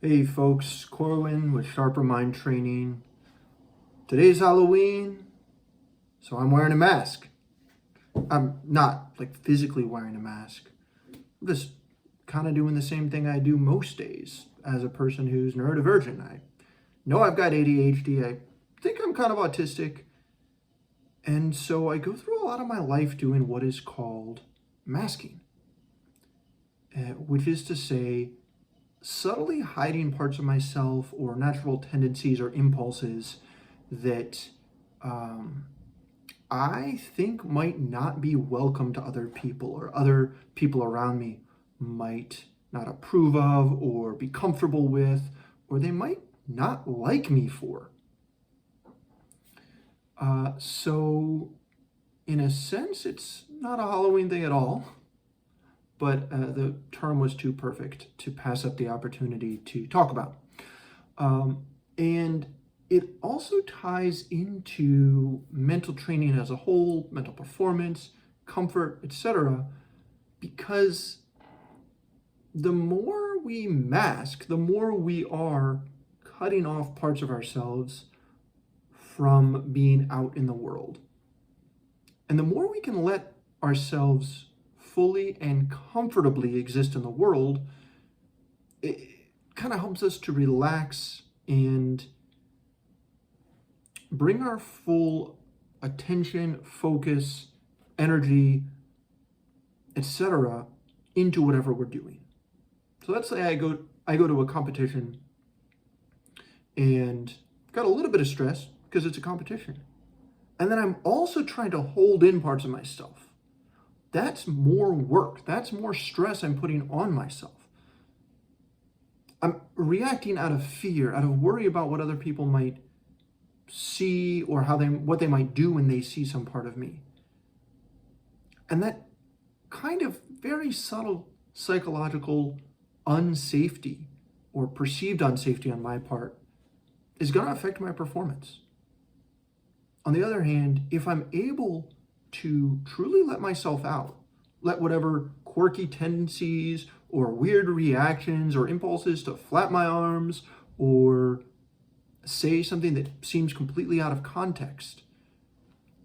Hey folks, Corwin with Sharper Mind Training. Today's Halloween, so I'm wearing a mask. I'm not like physically wearing a mask. I'm just kind of doing the same thing I do most days as a person who's neurodivergent. I know I've got ADHD. I think I'm kind of autistic. And so I go through a lot of my life doing what is called masking, which is to say, subtly hiding parts of myself or natural tendencies or impulses that I think might not be welcome to other people, or other people around me might not approve of or be comfortable with, or they might not like me for. So in a sense, it's not a Halloween thing at all. But the term was too perfect to pass up the opportunity to talk about. And it also ties into mental training as a whole, mental performance, comfort, etc. Because the more we mask, the more we are cutting off parts of ourselves from being out in the world. And the more we can let ourselves fully and comfortably exist in the world, it kind of helps us to relax and bring our full attention, focus, energy, etc. into whatever we're doing. So let's say I go to a competition and got a little bit of stress because it's a competition. And then I'm also trying to hold in parts of myself. That's more work. That's more stress I'm putting on myself. I'm reacting out of fear, out of worry about what other people might see or what they might do when they see some part of me. And that kind of very subtle psychological unsafety or perceived unsafety on my part is going to affect my performance. On the other hand, if I'm able to truly let myself out, let whatever quirky tendencies or weird reactions or impulses to flap my arms or say something that seems completely out of context,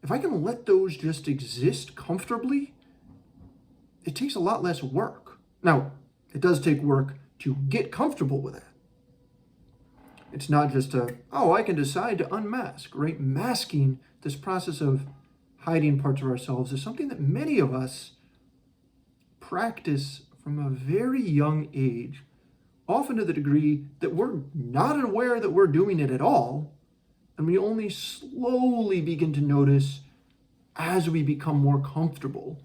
if I can let those just exist comfortably, it takes a lot less work. Now, it does take work to get comfortable with it. It's not just I can decide to unmask, right? Masking, this process of hiding parts of ourselves, is something that many of us practice from a very young age, often to the degree that we're not aware that we're doing it at all, and we only slowly begin to notice as we become more comfortable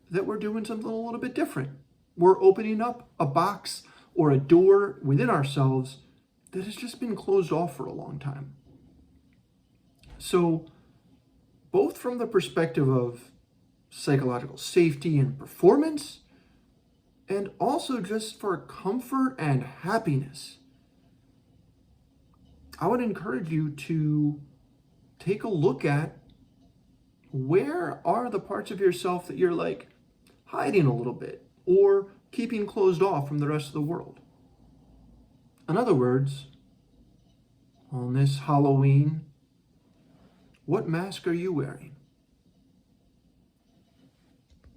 that we're doing something a little bit different. We're opening up a box or a door within ourselves that has just been closed off for a long time. So, both from the perspective of psychological safety and performance, and also just for comfort and happiness, I would encourage you to take a look at where are the parts of yourself that you're like hiding a little bit or keeping closed off from the rest of the world. In other words, on this Halloween, what mask are you wearing?